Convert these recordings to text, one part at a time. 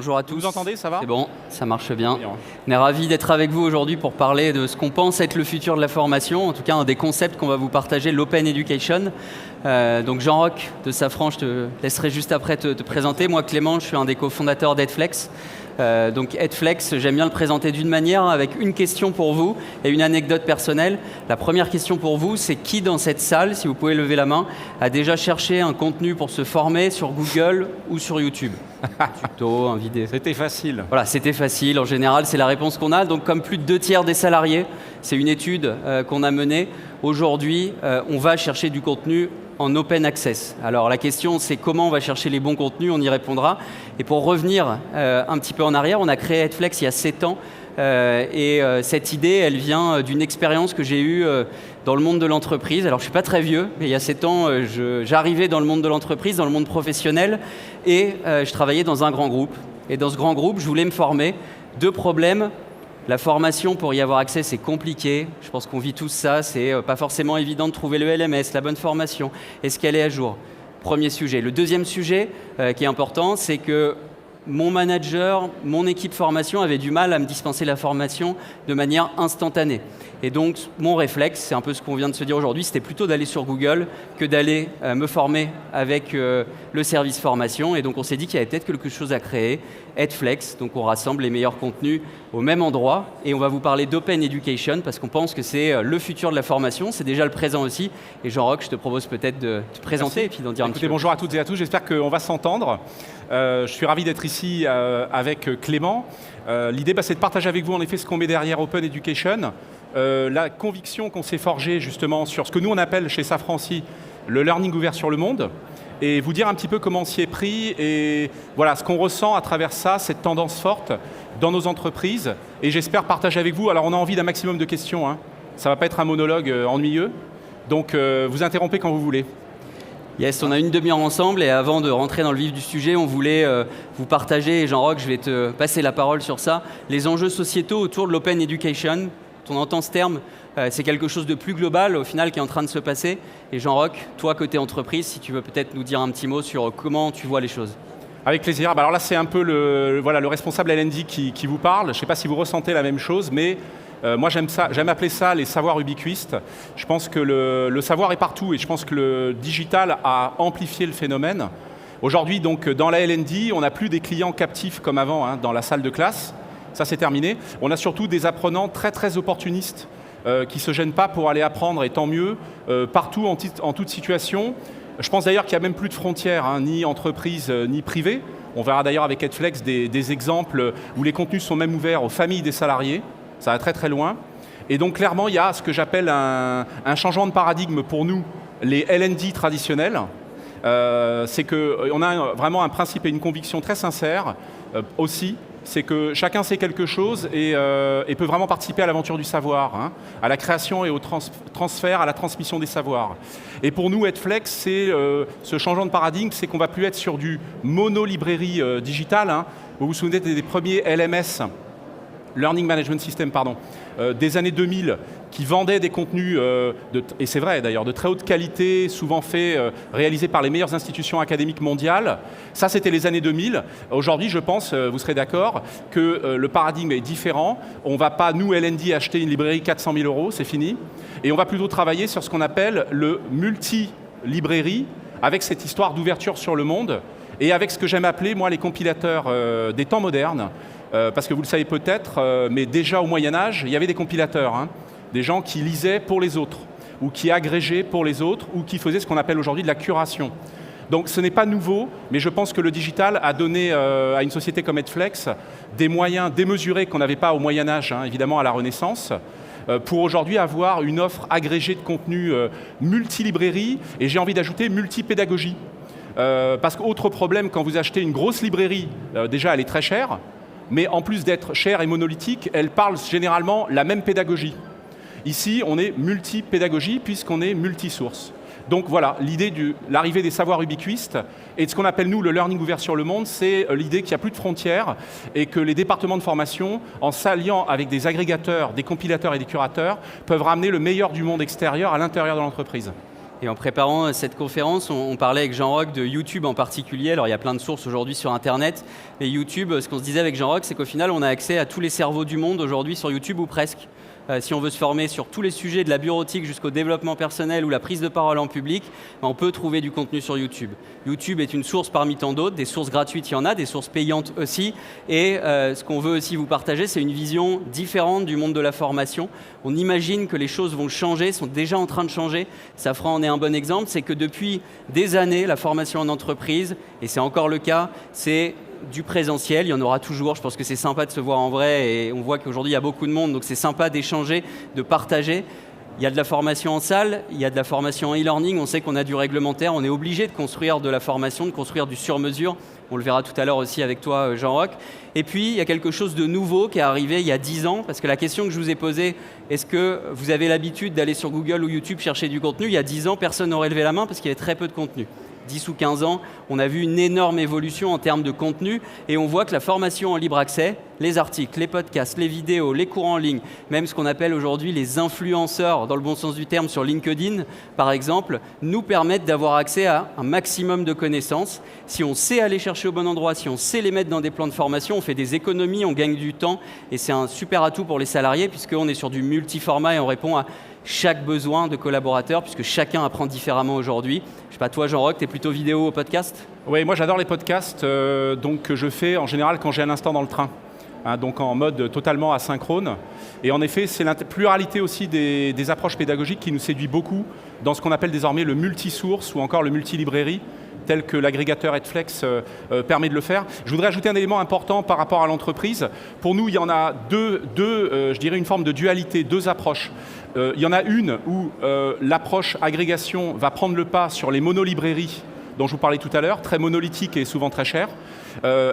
bonjour à tous. Vous entendez, ça va? C'est bon, ça marche bien. On est ravis d'être avec vous aujourd'hui pour parler de ce qu'on pense être le futur de la formation, en tout cas un des concepts qu'on va vous partager, l'Open Education. Donc Jean-Roch de Safran, je te laisserai juste après te présenter. Moi Clément, je suis un des cofondateurs d'Edflex. Donc Edflex, j'aime bien le présenter d'une manière, avec une question pour vous et une anecdote personnelle. La première question pour vous, c'est qui dans cette salle, si vous pouvez lever la main, a déjà cherché un contenu pour se former sur Google ou sur YouTube? Un tuto, un vidéo. C'était facile. Voilà, c'était facile. En général, c'est la réponse qu'on a. Donc comme plus de 2/3 des salariés, c'est une étude qu'on a menée. Aujourd'hui, on va chercher du contenu en open access. Alors la question, c'est comment on va chercher les bons contenus, on y répondra. Et pour revenir un petit peu en arrière, on a créé Edflex il y a 7 ans. Cette idée, elle vient d'une expérience que j'ai eue dans le monde de l'entreprise. Alors je ne suis pas très vieux, mais il y a 7 ans, j'arrivais dans le monde de l'entreprise, dans le monde professionnel, et je travaillais dans un grand groupe. Et dans ce grand groupe, je voulais me former. 2 problèmes. La formation, pour y avoir accès, c'est compliqué. Je pense qu'on vit tous ça. C'est pas forcément évident de trouver le LMS, la bonne formation. Est-ce qu'elle est à jour? Premier sujet. Le deuxième sujet qui est important, c'est que mon manager, mon équipe formation avait du mal à me dispenser la formation de manière instantanée. Et donc, mon réflexe, c'est un peu ce qu'on vient de se dire aujourd'hui, c'était plutôt d'aller sur Google que d'aller me former avec le service formation. Et donc, on s'est dit qu'il y avait peut-être quelque chose à créer, Edflex. Donc, on rassemble les meilleurs contenus au même endroit. Et on va vous parler d'Open Education parce qu'on pense que c'est le futur de la formation. C'est déjà le présent aussi. Et Jean-Roch, je te propose peut-être de te présenter. Merci. Et puis d'en dire un petit peu. Bonjour à toutes et à tous. J'espère qu'on va s'entendre. Je suis ravi d'être ici avec Clément. L'idée, c'est de partager avec vous en effet ce qu'on met derrière Open Education. La conviction qu'on s'est forgée justement sur ce que nous on appelle chez Safran aussi le learning ouvert sur le monde, et vous dire un petit peu comment on s'y est pris et voilà ce qu'on ressent à travers ça, cette tendance forte dans nos entreprises, et j'espère partager avec vous. Alors on a envie d'un maximum de questions, hein. Ça ne va pas être un monologue ennuyeux, donc vous interrompez quand vous voulez. Yes, on a une demi-heure ensemble et avant de rentrer dans le vif du sujet, on voulait vous partager, et Jean-Roch, je vais te passer la parole sur ça, les enjeux sociétaux autour de l'Open Education. On entend ce terme, c'est quelque chose de plus global au final qui est en train de se passer. Et Jean-Roch, toi côté entreprise, si tu veux peut-être nous dire un petit mot sur comment tu vois les choses. Avec plaisir. Alors là, c'est un peu le responsable L&D qui vous parle. Je ne sais pas si vous ressentez la même chose, mais moi j'aime appeler ça les savoirs ubiquistes. Je pense que le savoir est partout et je pense que le digital a amplifié le phénomène. Aujourd'hui, donc, dans la L&D, on n'a plus des clients captifs comme avant, hein, dans la salle de classe. Ça, c'est terminé. On a surtout des apprenants très, très opportunistes qui ne se gênent pas pour aller apprendre, et tant mieux, partout, en toute situation. Je pense d'ailleurs qu'il n'y a même plus de frontières, hein, ni entreprise, ni privée. On verra d'ailleurs avec Edflex des exemples où les contenus sont même ouverts aux familles des salariés. Ça va très, très loin. Et donc, clairement, il y a ce que j'appelle un changement de paradigme pour nous, les L&D traditionnels. C'est qu'on a vraiment un principe et une conviction très sincère aussi. C'est que chacun sait quelque chose et peut vraiment participer à l'aventure du savoir, hein, à la création et au transfert, à la transmission des savoirs. Et pour nous, Edflex, c'est ce changement de paradigme, c'est qu'on ne va plus être sur du mono-librairie digitale. Hein. Vous vous souvenez des premiers LMS, Learning Management System, des années 2000, qui vendaient des contenus, et c'est vrai d'ailleurs, de très haute qualité, souvent réalisés par les meilleures institutions académiques mondiales. Ça, c'était les années 2000. Aujourd'hui, je pense, vous serez d'accord, que le paradigme est différent. On ne va pas, nous, L&D, acheter une librairie 400 000 €, c'est fini. Et on va plutôt travailler sur ce qu'on appelle le multi-librairie, avec cette histoire d'ouverture sur le monde, et avec ce que j'aime appeler, moi, les compilateurs des temps modernes. Parce que vous le savez peut-être, mais déjà au Moyen-Âge, il y avait des compilateurs, hein, des gens qui lisaient pour les autres, ou qui agrégeaient pour les autres, ou qui faisaient ce qu'on appelle aujourd'hui de la curation. Donc ce n'est pas nouveau, mais je pense que le digital a donné à une société comme Edflex des moyens démesurés qu'on n'avait pas au Moyen-Âge, hein, évidemment à la Renaissance, pour aujourd'hui avoir une offre agrégée de contenu multi-librairie, et j'ai envie d'ajouter multi-pédagogie. Parce qu'autre problème, quand vous achetez une grosse librairie, déjà elle est très chère, mais en plus d'être chère et monolithique, elle parle généralement la même pédagogie. Ici, on est multi-pédagogie puisqu'on est multi-source. Donc voilà, l'idée de l'arrivée des savoirs ubiquistes et de ce qu'on appelle nous le learning ouvert sur le monde, c'est l'idée qu'il n'y a plus de frontières et que les départements de formation, en s'alliant avec des agrégateurs, des compilateurs et des curateurs, peuvent ramener le meilleur du monde extérieur à l'intérieur de l'entreprise. Et en préparant cette conférence, on parlait avec Jean-Roch de YouTube en particulier. Alors il y a plein de sources aujourd'hui sur Internet, mais YouTube, ce qu'on se disait avec Jean-Roch, c'est qu'au final, on a accès à tous les cerveaux du monde aujourd'hui sur YouTube ou presque. Si on veut se former sur tous les sujets de la bureautique jusqu'au développement personnel ou la prise de parole en public, on peut trouver du contenu sur YouTube. YouTube est une source parmi tant d'autres, des sources gratuites il y en a, des sources payantes aussi. Et ce qu'on veut aussi vous partager, c'est une vision différente du monde de la formation. On imagine que les choses vont changer, sont déjà en train de changer. Safran en est un bon exemple, c'est que depuis des années, la formation en entreprise, et c'est encore le cas, c'est du présentiel, il y en aura toujours. Je pense que c'est sympa de se voir en vrai et on voit qu'aujourd'hui il y a beaucoup de monde, donc c'est sympa d'échanger, de partager. Il y a de la formation en salle, il y a de la formation en e-learning, on sait qu'on a du réglementaire, on est obligé de construire de la formation, de construire du sur-mesure. On le verra tout à l'heure aussi avec toi, Jean-Roch. Et puis, il y a quelque chose de nouveau qui est arrivé il y a 10 ans, parce que la question que je vous ai posée, est-ce que vous avez l'habitude d'aller sur Google ou YouTube chercher du contenu? Il y a 10 ans, personne n'aurait levé la main parce qu'il y avait très peu de contenu. 10 ou 15 ans, on a vu une énorme évolution en termes de contenu et on voit que la formation en libre accès, les articles, les podcasts, les vidéos, les cours en ligne, même ce qu'on appelle aujourd'hui les influenceurs, dans le bon sens du terme, sur LinkedIn, par exemple, nous permettent d'avoir accès à un maximum de connaissances. Si on sait aller chercher au bon endroit, si on sait les mettre dans des plans de formation, on fait des économies, on gagne du temps et c'est un super atout pour les salariés puisqu'on est sur du multi-format et on répond à chaque besoin de collaborateurs, puisque chacun apprend différemment aujourd'hui. Je sais pas, toi Jean-Roch, tu es plutôt vidéo ou podcast? Oui, moi j'adore les podcasts, donc je fais en général quand j'ai un instant dans le train, donc en mode totalement asynchrone. Et en effet, c'est la pluralité aussi des approches pédagogiques qui nous séduit beaucoup dans ce qu'on appelle désormais le multi-source ou encore le multi-librairie, tel que l'agrégateur Edflex permet de le faire. Je voudrais ajouter un élément important par rapport à l'entreprise. Pour nous, il y en a deux je dirais une forme de dualité, deux approches. Il y en a une où l'approche agrégation va prendre le pas sur les monolibrairies dont je vous parlais tout à l'heure, très monolithique et souvent très cher.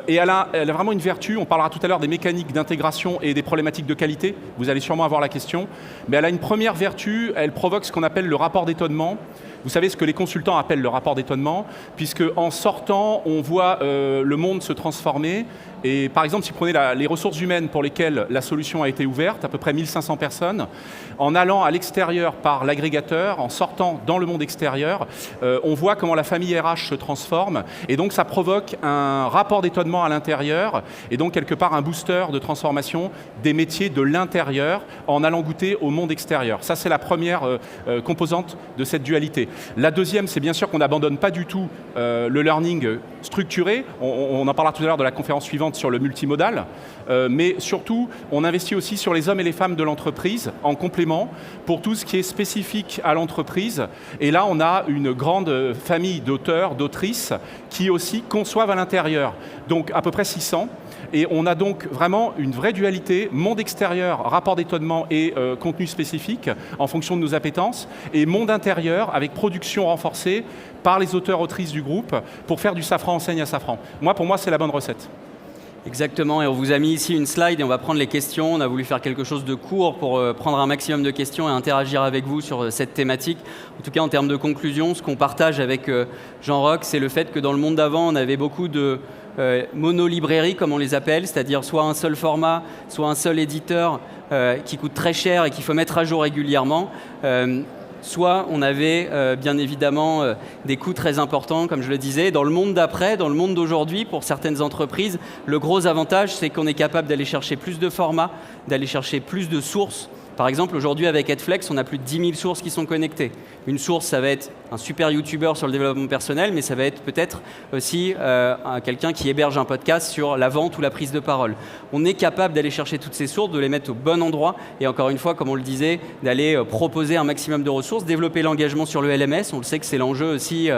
Et elle a vraiment une vertu, on parlera tout à l'heure des mécaniques d'intégration et des problématiques de qualité, vous allez sûrement avoir la question, mais elle a une première vertu, elle provoque ce qu'on appelle le rapport d'étonnement. Vous savez ce que les consultants appellent le rapport d'étonnement, puisque en sortant, on voit le monde se transformer. Et par exemple, si vous prenez les ressources humaines pour lesquelles la solution a été ouverte, à peu près 1500 personnes, en allant à l'extérieur par l'agrégateur, en sortant dans le monde extérieur, on voit comment la famille RH se transforme. Et donc, ça provoque un rapport d'étonnement à l'intérieur, et donc quelque part un booster de transformation des métiers de l'intérieur en allant goûter au monde extérieur. Ça, c'est la première composante de cette dualité. La deuxième, c'est bien sûr qu'on n'abandonne pas du tout le learning structuré. On en parlera tout à l'heure de la conférence suivante sur le multimodal, mais surtout, on investit aussi sur les hommes et les femmes de l'entreprise en complément pour tout ce qui est spécifique à l'entreprise. Et là, on a une grande famille d'auteurs, d'autrices qui aussi conçoivent à l'intérieur. Donc à peu près 600. Et on a donc vraiment une vraie dualité, monde extérieur, rapport d'étonnement et contenu spécifique en fonction de nos appétences, et monde intérieur avec production renforcée par les auteurs-autrices du groupe pour faire du Safran enseigne à Safran. Pour moi, c'est la bonne recette. Exactement, et on vous a mis ici une slide et on va prendre les questions. On a voulu faire quelque chose de court pour prendre un maximum de questions et interagir avec vous sur cette thématique. En tout cas, en termes de conclusion, ce qu'on partage avec Jean-Roch, c'est le fait que dans le monde d'avant, on avait beaucoup de monolibrairies, comme on les appelle, c'est-à-dire soit un seul format, soit un seul éditeur qui coûte très cher et qu'il faut mettre à jour régulièrement. Soit on avait bien évidemment des coûts très importants, comme je le disais. Dans le monde d'après, dans le monde d'aujourd'hui, pour certaines entreprises, le gros avantage, c'est qu'on est capable d'aller chercher plus de formats, d'aller chercher plus de sources. Par exemple, aujourd'hui, avec Edflex, on a plus de 10 000 sources qui sont connectées. Une source, ça va être un super YouTuber sur le développement personnel, mais ça va être peut-être aussi quelqu'un qui héberge un podcast sur la vente ou la prise de parole. On est capable d'aller chercher toutes ces sources, de les mettre au bon endroit, et encore une fois, comme on le disait, d'aller proposer un maximum de ressources, développer l'engagement sur le LMS. On le sait que c'est l'enjeu aussi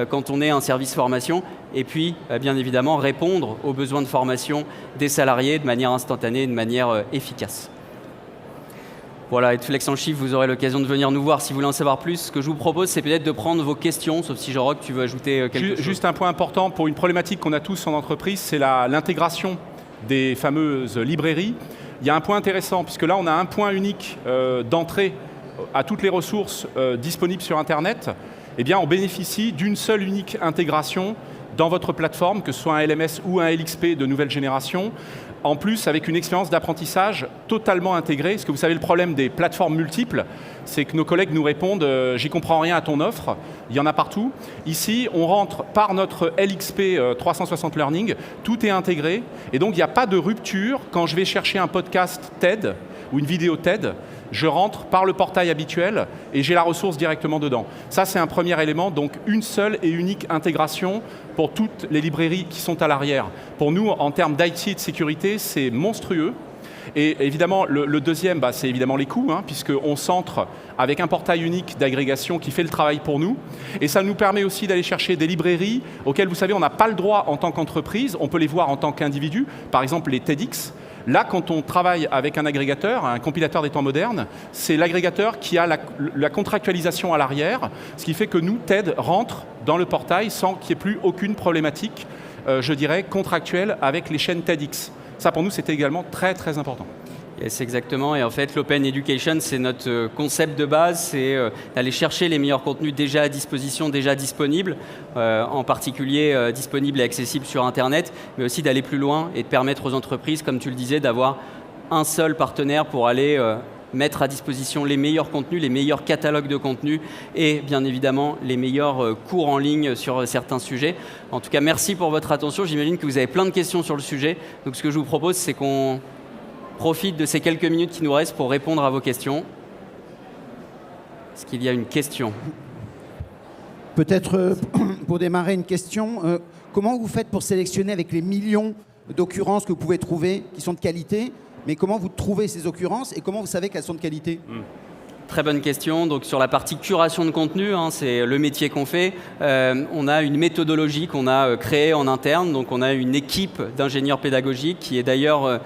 quand on est un service formation. Et puis, bien évidemment, répondre aux besoins de formation des salariés de manière instantanée, de manière efficace. Voilà, Edflex en chiffres, vous aurez l'occasion de venir nous voir si vous voulez en savoir plus. Ce que je vous propose, c'est peut-être de prendre vos questions, sauf si Jean-Roch, tu veux ajouter quelque chose. Juste un point important pour une problématique qu'on a tous en entreprise, c'est l'intégration des fameuses librairies. Il y a un point intéressant, puisque là, on a un point unique d'entrée à toutes les ressources disponibles sur Internet. Eh bien, on bénéficie d'une seule unique intégration dans votre plateforme, que ce soit un LMS ou un LXP de nouvelle génération, en plus avec une expérience d'apprentissage totalement intégrée. Parce que vous savez, le problème des plateformes multiples, c'est que nos collègues nous répondent « j'y comprends rien à ton offre », il y en a partout. Ici, on rentre par notre LXP 360 Learning, tout est intégré, et donc il n'y a pas de rupture. Quand je vais chercher un podcast TED ou une vidéo TED, je rentre par le portail habituel et j'ai la ressource directement dedans. Ça, c'est un premier élément, donc une seule et unique intégration pour toutes les librairies qui sont à l'arrière. Pour nous, en termes d'IT et de sécurité, c'est monstrueux. Et évidemment, le deuxième, c'est évidemment les coûts, puisqu'on centre avec un portail unique d'agrégation qui fait le travail pour nous. Et ça nous permet aussi d'aller chercher des librairies auxquelles, vous savez, on n'a pas le droit en tant qu'entreprise, on peut les voir en tant qu'individu, par exemple les TEDx. Là, quand on travaille avec un agrégateur, un compilateur des temps modernes, c'est l'agrégateur qui a la contractualisation à l'arrière, ce qui fait que nous, TED, rentre dans le portail sans qu'il n'y ait plus aucune problématique, je dirais, contractuelle avec les chaînes TEDx. Ça, pour nous, c'était également très, très important. Yes, exactement. Et en fait, l'Open Education, c'est notre concept de base, c'est d'aller chercher les meilleurs contenus déjà à disposition, déjà disponibles, en particulier disponibles et accessibles sur Internet, mais aussi d'aller plus loin et de permettre aux entreprises, comme tu le disais, d'avoir un seul partenaire pour aller mettre à disposition les meilleurs contenus, les meilleurs catalogues de contenus et bien évidemment les meilleurs cours en ligne sur certains sujets. En tout cas, merci pour votre attention. J'imagine que vous avez plein de questions sur le sujet. Donc ce que je vous propose, c'est qu'on profite de ces quelques minutes qui nous restent pour répondre à vos questions. Est-ce qu'il y a une question ? Peut-être pour démarrer une question, comment vous faites pour sélectionner avec les millions d'occurrences que vous pouvez trouver qui sont de qualité, mais comment vous trouvez ces occurrences et comment vous savez qu'elles sont de qualité ? Très bonne question. Donc sur la partie curation de contenu, c'est le métier qu'on fait. On a une méthodologie qu'on a créée en interne. Donc on a une équipe d'ingénieurs pédagogiques qui est d'ailleurs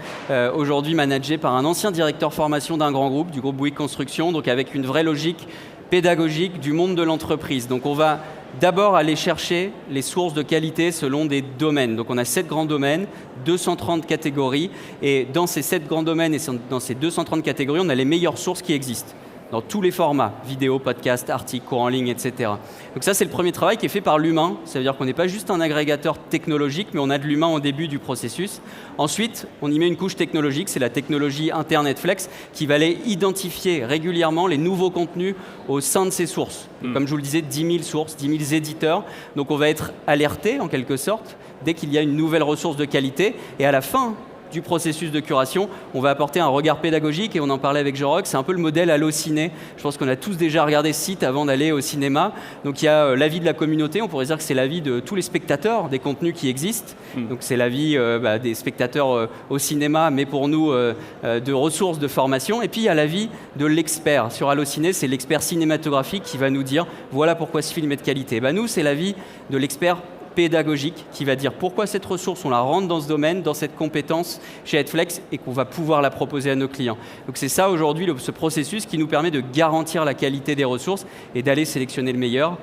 aujourd'hui managée par un ancien directeur formation d'un grand groupe, du groupe Bouygues Construction, donc avec une vraie logique pédagogique du monde de l'entreprise. Donc on va d'abord aller chercher les sources de qualité selon des domaines. Donc on a 7 grands domaines, 230 catégories, et dans ces 7 grands domaines et dans ces 230 catégories, on a les meilleures sources qui existent, dans tous les formats, vidéo, podcast, articles, cours en ligne, etc. Donc ça, c'est le premier travail qui est fait par l'humain. Ça veut dire qu'on n'est pas juste un agrégateur technologique, mais on a de l'humain au début du processus. Ensuite, on y met une couche technologique, c'est la technologie interne Netflix, qui va aller identifier régulièrement les nouveaux contenus au sein de ces sources. Comme je vous le disais, 10 000 sources, 10 000 éditeurs. Donc on va être alerté, en quelque sorte, dès qu'il y a une nouvelle ressource de qualité. Et à la fin du processus de curation, on va apporter un regard pédagogique, et on en parlait avec Jorock, c'est un peu le modèle Allociné. Je pense qu'on a tous déjà regardé ce site avant d'aller au cinéma. Donc il y a l'avis de la communauté, on pourrait dire que c'est l'avis de tous les spectateurs des contenus qui existent. Donc c'est l'avis des spectateurs au cinéma, mais pour nous de ressources de formation. Et puis il y a l'avis de l'expert. Sur Allociné, c'est l'expert cinématographique qui va nous dire voilà pourquoi ce film est de qualité. Nous, c'est l'avis de l'expert pédagogique qui va dire pourquoi cette ressource, on la rentre dans ce domaine, dans cette compétence chez Edflex et qu'on va pouvoir la proposer à nos clients. Donc c'est ça aujourd'hui, ce processus qui nous permet de garantir la qualité des ressources et d'aller sélectionner le meilleur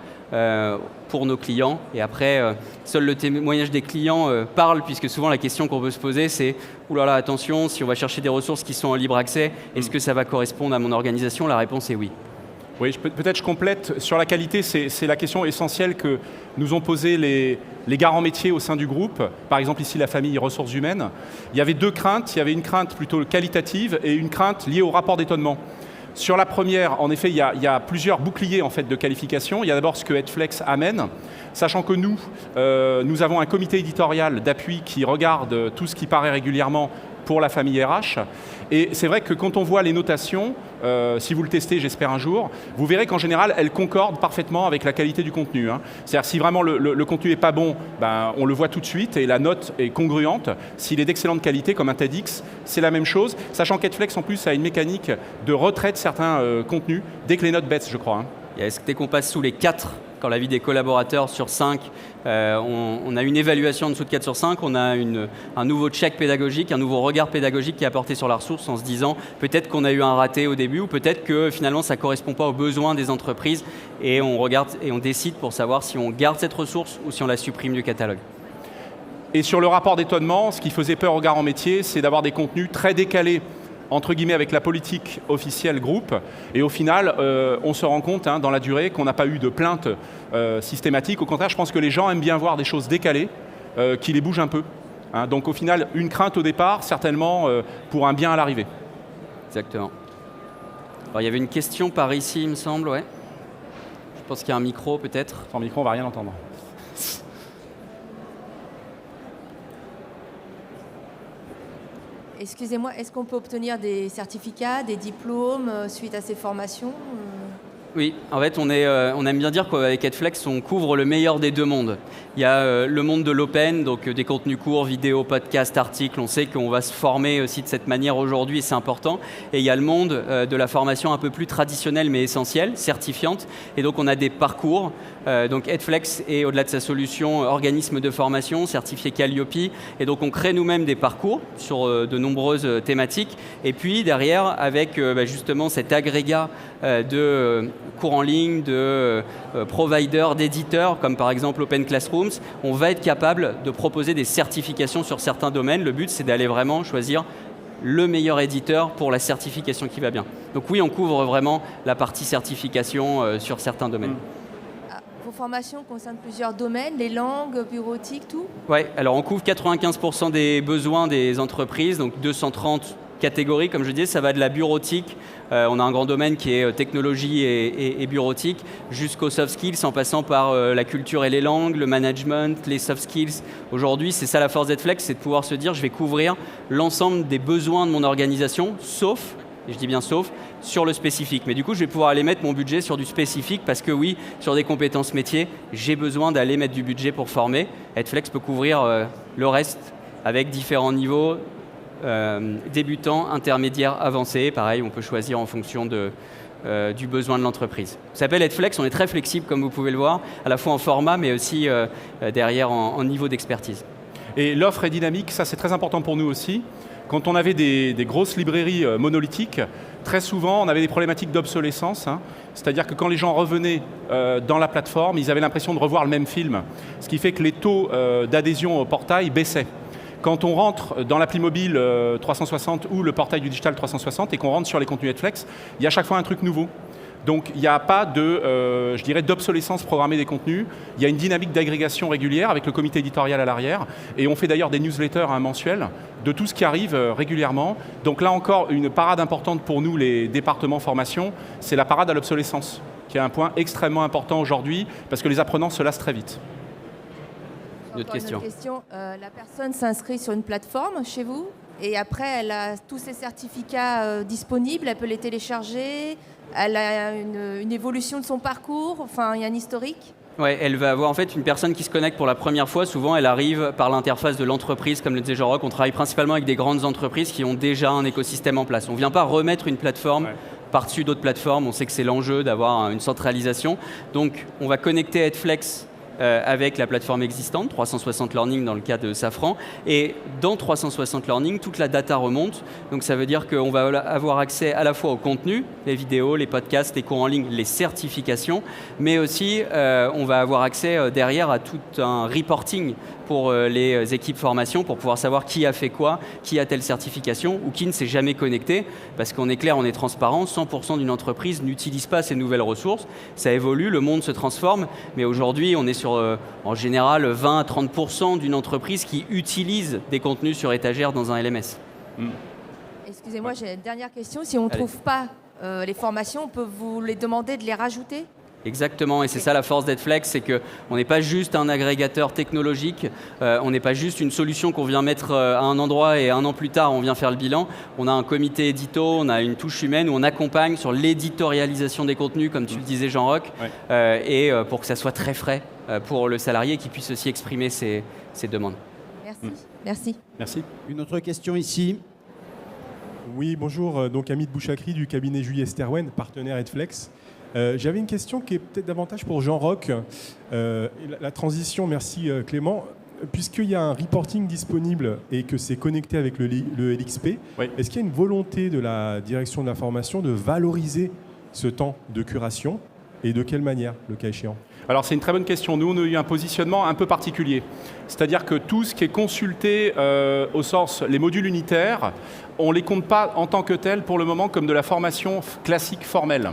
pour nos clients. Et après, seul le témoignage des clients parle, puisque souvent la question qu'on peut se poser, c'est « Ouh là là, attention, si on va chercher des ressources qui sont en libre accès, est-ce que ça va correspondre à mon organisation ?» La réponse est oui. Oui, peut-être je complète. Sur la qualité, c'est la question essentielle que nous ont posée les garants métiers au sein du groupe. Par exemple, ici, la famille ressources humaines. Il y avait 2 craintes. Il y avait une crainte plutôt qualitative et une crainte liée au rapport d'étonnement. Sur la première, en effet, il y a plusieurs boucliers en fait, de qualification. Il y a d'abord ce que Edflex amène, sachant que nous avons un comité éditorial d'appui qui regarde tout ce qui paraît régulièrement pour la famille RH. Et c'est vrai que quand on voit les notations, si vous le testez, j'espère un jour, vous verrez qu'en général, elles concordent parfaitement avec la qualité du contenu. C'est-à-dire si vraiment le contenu n'est pas bon, on le voit tout de suite et la note est congruente. S'il est d'excellente qualité, comme un TEDx, c'est la même chose. Sachant qu'Edflex, en plus, a une mécanique de retrait de certains contenus dès que les notes baissent, je crois. Dès qu'on passe sous les 4, quand l'avis des collaborateurs sur 5, on a une évaluation en dessous de 4 sur 5, on a un nouveau check pédagogique, un nouveau regard pédagogique qui est apporté sur la ressource en se disant peut-être qu'on a eu un raté au début ou peut-être que finalement ça ne correspond pas aux besoins des entreprises et on regarde et on décide pour savoir si on garde cette ressource ou si on la supprime du catalogue. Et sur le rapport d'étonnement, ce qui faisait peur aux garants métiers, c'est d'avoir des contenus très décalés entre guillemets avec la politique officielle groupe, et au final, on se rend compte dans la durée qu'on n'a pas eu de plainte systématique. Au contraire, je pense que les gens aiment bien voir des choses décalées, qui les bougent un peu. hein. Donc au final, une crainte au départ, certainement pour un bien à l'arrivée. Exactement. Alors, il y avait une question par ici, il me semble, ouais. Je pense qu'il y a un micro, peut-être. Sans micro, on ne va rien entendre. Excusez-moi, est-ce qu'on peut obtenir des certificats, des diplômes suite à ces formations Oui, en fait, on aime bien dire qu'avec Edflex, on couvre le meilleur des deux mondes. Il y a le monde de l'open, donc des contenus courts, vidéos, podcasts, articles. On sait qu'on va se former aussi de cette manière aujourd'hui, et c'est important. Et il y a le monde de la formation un peu plus traditionnelle, mais essentielle, certifiante. Et donc, on a des parcours. Donc, Edflex est, au-delà de sa solution, organisme de formation, certifié Calliope. Et donc, on crée nous-mêmes des parcours sur de nombreuses thématiques. Et puis, derrière, avec justement cet agrégat de cours en ligne, de providers, d'éditeurs, comme par exemple Open Classrooms, on va être capable de proposer des certifications sur certains domaines. Le but, c'est d'aller vraiment choisir le meilleur éditeur pour la certification qui va bien. Donc oui, on couvre vraiment la partie certification sur certains domaines. Vos formations concernent plusieurs domaines, les langues, bureautique, tout? Oui, alors on couvre 95% des besoins des entreprises, donc 230 catégories, comme je disais, ça va de la bureautique, on a un grand domaine qui est technologie et bureautique, jusqu'aux soft skills, en passant par la culture et les langues, le management, les soft skills. Aujourd'hui, c'est ça la force d'Edflex, c'est de pouvoir se dire, je vais couvrir l'ensemble des besoins de mon organisation, sauf, et je dis bien sauf, sur le spécifique. Mais du coup, je vais pouvoir aller mettre mon budget sur du spécifique parce que oui, sur des compétences métiers, j'ai besoin d'aller mettre du budget pour former. Edflex peut couvrir le reste avec différents niveaux, débutants, intermédiaires, avancés. Pareil, on peut choisir en fonction du besoin de l'entreprise. Ça s'appelle Edflex, on est très flexible comme vous pouvez le voir, à la fois en format mais aussi derrière en niveau d'expertise. Et l'offre est dynamique, ça c'est très important pour nous aussi. Quand on avait des grosses librairies monolithiques, très souvent on avait des problématiques d'obsolescence, hein. C'est-à-dire que quand les gens revenaient dans la plateforme, ils avaient l'impression de revoir le même film, ce qui fait que les taux d'adhésion au portail baissaient. Quand on rentre dans l'appli mobile 360 ou le portail du digital 360 et qu'on rentre sur les contenus Edflex, il y a à chaque fois un truc nouveau. Donc il n'y a pas d'obsolescence programmée des contenus. Il y a une dynamique d'agrégation régulière avec le comité éditorial à l'arrière. Et on fait d'ailleurs des newsletters mensuels de tout ce qui arrive régulièrement. Donc là encore, une parade importante pour nous, les départements formation, c'est la parade à l'obsolescence, qui est un point extrêmement important aujourd'hui parce que les apprenants se lassent très vite. Une autre question. La personne s'inscrit sur une plateforme chez vous et après elle a tous ses certificats disponibles, elle peut les télécharger, elle a une évolution de son parcours, enfin il y a un historique. Ouais, elle va avoir en fait une personne qui se connecte pour la première fois. Souvent, elle arrive par l'interface de l'entreprise, comme le disait Jean-Roch. On travaille principalement avec des grandes entreprises qui ont déjà un écosystème en place. On ne vient pas remettre une plateforme par-dessus d'autres plateformes. On sait que c'est l'enjeu d'avoir une centralisation. Donc, on va connecter Edflex avec la plateforme existante, 360 Learning dans le cas de Safran. Et dans 360 Learning, toute la data remonte. Donc ça veut dire qu'on va avoir accès à la fois au contenu, les vidéos, les podcasts, les cours en ligne, les certifications, mais aussi on va avoir accès derrière à tout un reporting pour les équipes formation pour pouvoir savoir qui a fait quoi, qui a telle certification ou qui ne s'est jamais connecté. Parce qu'on est clair, on est transparent, 100% d'une entreprise n'utilise pas ces nouvelles ressources. Ça évolue, le monde se transforme, mais aujourd'hui, on est sur en général 20 à 30% d'une entreprise qui utilise des contenus sur étagère dans un LMS. Excusez-moi, j'ai une dernière question. Si on ne trouve pas les formations, on peut vous les demander de les rajouter ? Exactement, et c'est ça la force d'Edflex, c'est qu'on n'est pas juste un agrégateur technologique, on n'est pas juste une solution qu'on vient mettre à un endroit et un an plus tard on vient faire le bilan. On a un comité édito, on a une touche humaine où on accompagne sur l'éditorialisation des contenus, comme tu le disais Jean-Roch, et pour que ça soit très frais pour le salarié qui puisse aussi exprimer ses demandes. Merci. Merci. Une autre question ici. Oui, bonjour, donc Amit Bouchakri du cabinet Julie Esterwen, partenaire Edflex. J'avais une question qui est peut-être davantage pour Jean-Roch. La transition, merci Clément. Puisqu'il y a un reporting disponible et que c'est connecté avec le LXP, est-ce qu'il y a une volonté de la direction de la formation de valoriser ce temps de curation et de quelle manière, le cas échéant ? Alors c'est une très bonne question. Nous, on a eu un positionnement un peu particulier. C'est-à-dire que tout ce qui est consulté au sens, les modules unitaires, on ne les compte pas en tant que tels pour le moment comme de la formation classique formelle.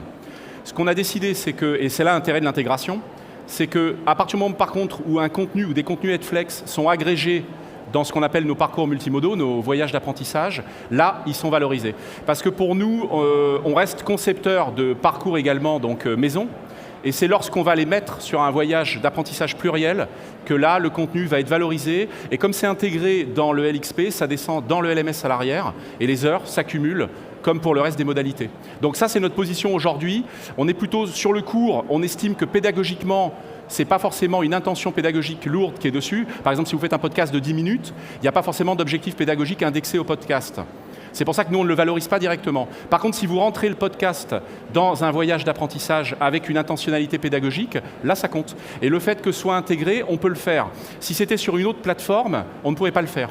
Ce qu'on a décidé, c'est que, et c'est là l'intérêt de l'intégration, c'est qu'à partir du moment par contre où un contenu ou des contenus Edflex sont agrégés dans ce qu'on appelle nos parcours multimodaux, nos voyages d'apprentissage, là, ils sont valorisés. Parce que pour nous, on reste concepteur de parcours également, donc maison, et c'est lorsqu'on va les mettre sur un voyage d'apprentissage pluriel que là, le contenu va être valorisé. Et comme c'est intégré dans le LXP, ça descend dans le LMS à l'arrière et les heures s'accumulent comme pour le reste des modalités. Donc ça, c'est notre position aujourd'hui. On est plutôt sur le cours. On estime que pédagogiquement, ce n'est pas forcément une intention pédagogique lourde qui est dessus. Par exemple, si vous faites un podcast de 10 minutes, il n'y a pas forcément d'objectif pédagogique indexé au podcast. C'est pour ça que nous, on ne le valorise pas directement. Par contre, si vous rentrez le podcast dans un voyage d'apprentissage avec une intentionnalité pédagogique, là, ça compte. Et le fait que ce soit intégré, on peut le faire. Si c'était sur une autre plateforme, on ne pourrait pas le faire.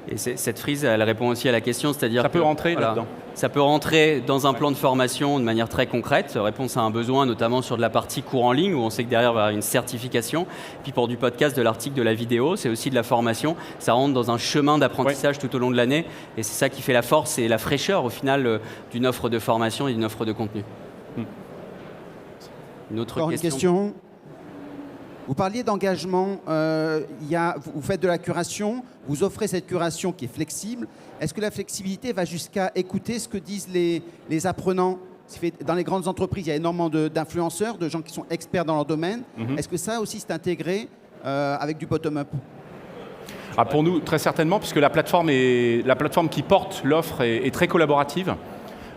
Et cette frise, elle répond aussi à la question, c'est-à-dire ça peut rentrer là-dedans. Ça peut rentrer dans un plan de formation de manière très concrète, réponse à un besoin, notamment sur de la partie cours en ligne, où on sait que derrière, il va y avoir une certification. Puis pour du podcast, de l'article, de la vidéo, c'est aussi de la formation. Ça rentre dans un chemin d'apprentissage tout au long de l'année. Et c'est ça qui fait la force et la fraîcheur, au final, d'une offre de formation et d'une offre de contenu. Une autre question. Vous parliez d'engagement, vous faites de la curation, vous offrez cette curation qui est flexible. Est-ce que la flexibilité va jusqu'à écouter ce que disent les apprenants? Dans les grandes entreprises, il y a énormément d'influenceurs, de gens qui sont experts dans leur domaine. Est-ce que ça aussi, c'est intégré avec du bottom-up? Pour nous, très certainement, puisque la plateforme qui porte l'offre est très collaborative.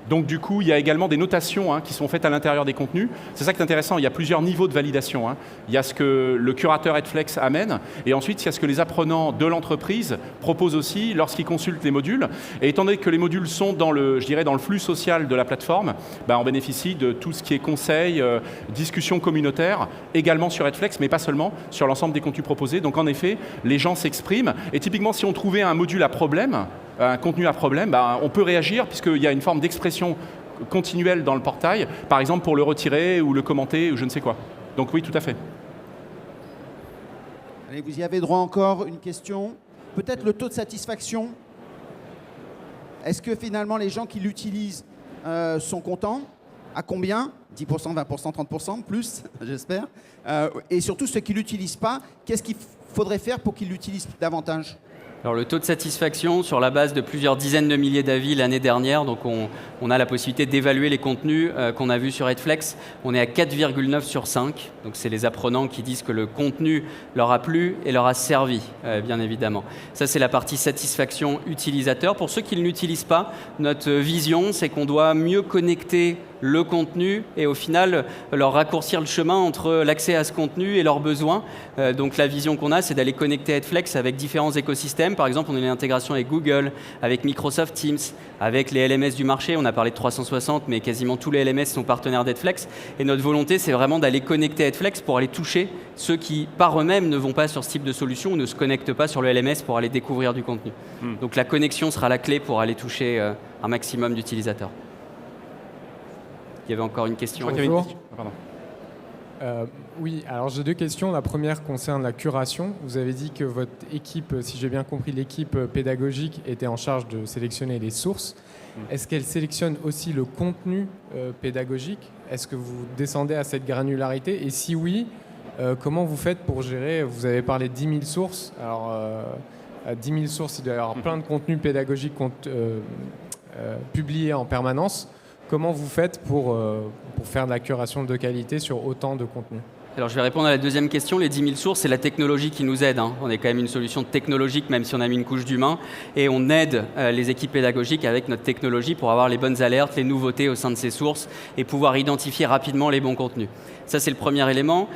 Donc du coup, il y a également des notations qui sont faites à l'intérieur des contenus. C'est ça qui est intéressant, il y a plusieurs niveaux de validation. Il y a ce que le curateur Edflex amène, et ensuite il y a ce que les apprenants de l'entreprise proposent aussi lorsqu'ils consultent les modules. Et étant donné que les modules sont dans le flux social de la plateforme, on bénéficie de tout ce qui est conseils, discussions communautaires, également sur Edflex, mais pas seulement, sur l'ensemble des contenus proposés. Donc en effet, les gens s'expriment. Et typiquement, si on trouvait un module à problème, un contenu à problème, on peut réagir puisqu'il y a une forme d'expression continuelle dans le portail, par exemple pour le retirer ou le commenter ou je ne sais quoi. Donc oui, tout à fait. Allez, vous y avez droit encore, une question. Peut-être le taux de satisfaction. Est-ce que finalement les gens qui l'utilisent sont contents? À combien? 10%, 20%, 30%, plus, j'espère. Et surtout ceux qui ne l'utilisent pas, qu'est-ce qu'il faudrait faire pour qu'ils l'utilisent davantage? Alors le taux de satisfaction sur la base de plusieurs dizaines de milliers d'avis l'année dernière, donc on a la possibilité d'évaluer les contenus qu'on a vus sur Edflex. On est à 4,9 sur 5, donc c'est les apprenants qui disent que le contenu leur a plu et leur a servi, bien évidemment. Ça c'est la partie satisfaction utilisateur. Pour ceux qui ne l'utilisent pas, notre vision c'est qu'on doit mieux connecter le contenu et au final leur raccourcir le chemin entre l'accès à ce contenu et leurs besoins. Donc la vision qu'on a, c'est d'aller connecter Edflex avec différents écosystèmes. Par exemple, on a une intégration avec Google, avec Microsoft Teams, avec les LMS du marché. On a parlé de 360, mais quasiment tous les LMS sont partenaires d'Edflex. Et notre volonté, c'est vraiment d'aller connecter Edflex pour aller toucher ceux qui, par eux-mêmes, ne vont pas sur ce type de solution ou ne se connectent pas sur le LMS pour aller découvrir du contenu. Donc la connexion sera la clé pour aller toucher un maximum d'utilisateurs. Il y avait encore une question. Bonjour. Oui, alors j'ai deux questions. La première concerne la curation. Vous avez dit que votre équipe, si j'ai bien compris, l'équipe pédagogique était en charge de sélectionner les sources. Est-ce qu'elle sélectionne aussi le contenu pédagogique? Est-ce que vous descendez à cette granularité? Et si oui, comment vous faites pour gérer? Vous avez parlé de 10 000 sources. Alors, à 10 000 sources, il doit y avoir plein de contenus pédagogiques publiés en permanence. Comment vous faites pour faire de la curation de qualité sur autant de contenus? Alors je vais répondre à la deuxième question. Les 10 000 sources, c'est la technologie qui nous aide. On est quand même une solution technologique, même si on a mis une couche d'humain. Et on aide les équipes pédagogiques avec notre technologie pour avoir les bonnes alertes, les nouveautés au sein de ces sources et pouvoir identifier rapidement les bons contenus. Ça, c'est le premier élément.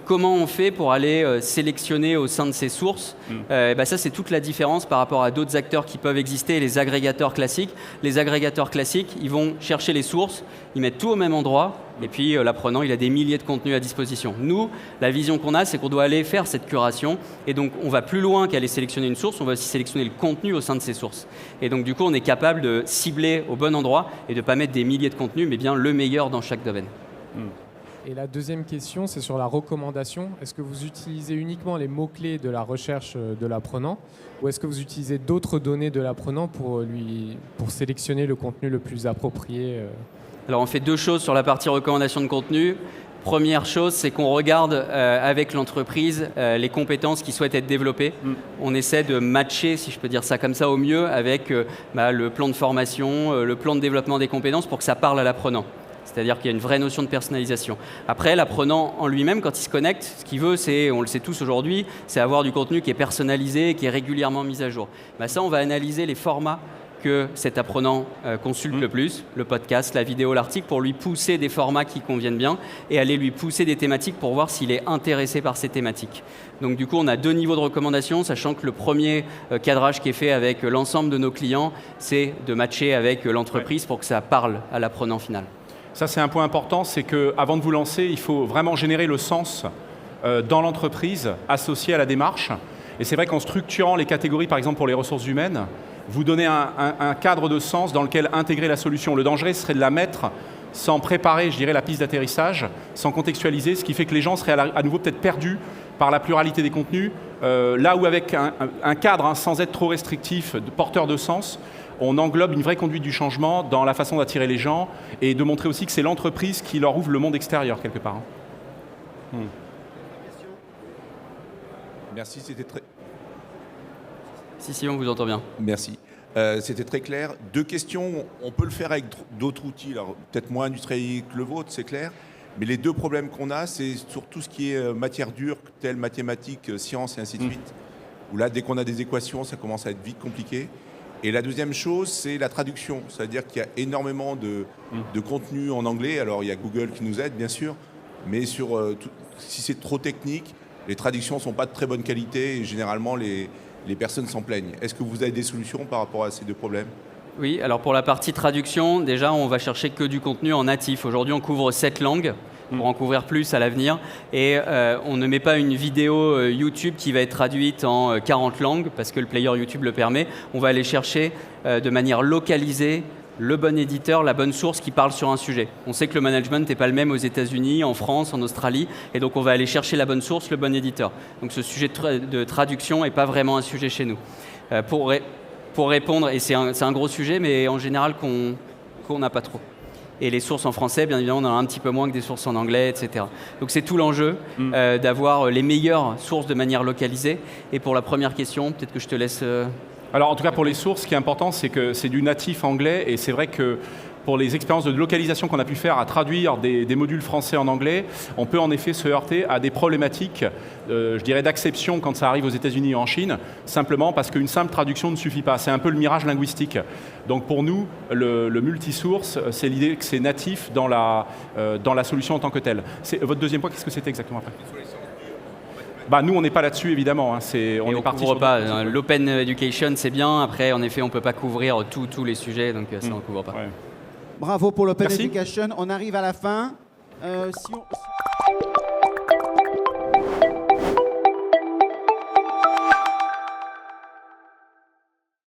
Comment on fait pour aller sélectionner au sein de ces sources, ça, c'est toute la différence par rapport à d'autres acteurs qui peuvent exister, les agrégateurs classiques. Les agrégateurs classiques, ils vont chercher les sources, ils mettent tout au même endroit, et puis l'apprenant, il a des milliers de contenus à disposition. Nous, la vision qu'on a, c'est qu'on doit aller faire cette curation, et donc on va plus loin qu'aller sélectionner une source, on va aussi sélectionner le contenu au sein de ces sources. Et donc du coup, on est capable de cibler au bon endroit et de ne pas mettre des milliers de contenus, mais bien le meilleur dans chaque domaine. Et la deuxième question, c'est sur la recommandation. Est-ce que vous utilisez uniquement les mots-clés de la recherche de l'apprenant ou est-ce que vous utilisez d'autres données de l'apprenant pour sélectionner le contenu le plus approprié? Alors on fait deux choses sur la partie recommandation de contenu. Première chose, c'est qu'on regarde avec l'entreprise les compétences qui souhaitent être développées. On essaie de matcher, si je peux dire ça comme ça, au mieux avec le plan de formation, le plan de développement des compétences pour que ça parle à l'apprenant. C'est-à-dire qu'il y a une vraie notion de personnalisation. Après, l'apprenant en lui-même, quand il se connecte, ce qu'il veut, c'est, on le sait tous aujourd'hui, c'est avoir du contenu qui est personnalisé, qui est régulièrement mis à jour. Ça, on va analyser les formats que cet apprenant consulte le plus, le podcast, la vidéo, l'article, pour lui pousser des formats qui conviennent bien et aller lui pousser des thématiques pour voir s'il est intéressé par ces thématiques. Donc du coup, on a 2 niveaux de recommandation, sachant que le premier cadrage qui est fait avec l'ensemble de nos clients, c'est de matcher avec l'entreprise pour que ça parle à l'apprenant final. Ça, c'est un point important, c'est qu'avant de vous lancer, il faut vraiment générer le sens dans l'entreprise associé à la démarche. Et c'est vrai qu'en structurant les catégories, par exemple pour les ressources humaines, vous donnez un cadre de sens dans lequel intégrer la solution. Le danger serait de la mettre sans préparer, je dirais, la piste d'atterrissage, sans contextualiser, ce qui fait que les gens seraient à nouveau peut-être perdus par la pluralité des contenus, là où avec un cadre sans être trop restrictif, porteur de sens, on englobe une vraie conduite du changement dans la façon d'attirer les gens et de montrer aussi que c'est l'entreprise qui leur ouvre le monde extérieur quelque part. Merci, c'était très... Si, on vous entend bien. Merci. C'était très clair. 2 questions. On peut le faire avec d'autres outils, alors peut-être moins industrialisés que le vôtre, c'est clair. Mais les 2 problèmes qu'on a, c'est sur tout ce qui est matière dure, telle mathématiques, sciences et ainsi de suite. Où là, dès qu'on a des équations, ça commence à être vite compliqué. Et la deuxième chose, c'est la traduction. C'est-à-dire qu'il y a énormément de contenu en anglais. Alors, il y a Google qui nous aide, bien sûr. Mais si c'est trop technique, les traductions ne sont pas de très bonne qualité et généralement, les personnes s'en plaignent. Est-ce que vous avez des solutions par rapport à ces 2 problèmes ? Oui, alors pour la partie traduction, déjà, on va chercher que du contenu en natif. Aujourd'hui, on couvre 7 langues. Pour en couvrir plus à l'avenir. Et on ne met pas une vidéo YouTube qui va être traduite en 40 langues, parce que le player YouTube le permet. On va aller chercher de manière localisée le bon éditeur, la bonne source qui parle sur un sujet. On sait que le management n'est pas le même aux États-Unis, en France, en Australie, et donc on va aller chercher la bonne source, le bon éditeur. Donc ce sujet de traduction n'est pas vraiment un sujet chez nous. Pour répondre, et c'est un gros sujet, mais en général qu'on n'a pas trop. Et les sources en français, bien évidemment, on en a un petit peu moins que des sources en anglais, etc. Donc c'est tout l'enjeu d'avoir les meilleures sources de manière localisée. Et pour la première question, peut-être que je te laisse... Alors en tout cas pour les sources, ce qui est important, c'est que c'est du natif anglais. Et c'est vrai que pour les expériences de localisation qu'on a pu faire à traduire des modules français en anglais, on peut en effet se heurter à des problématiques, je dirais, d'acception quand ça arrive aux États-Unis et en Chine, simplement parce qu'une simple traduction ne suffit pas. C'est un peu le mirage linguistique. Donc pour nous, le multisource, c'est l'idée que c'est natif dans la solution en tant que telle. Votre deuxième point, qu'est-ce que c'était exactement après ? Nous, on n'est pas là-dessus, évidemment. On ne couvre pas. L'open education, c'est bien. Après, en effet, on ne peut pas couvrir tous les sujets, donc ça, on ne couvre pas. Ouais. Bravo pour l'open education. On arrive à la fin. Si on...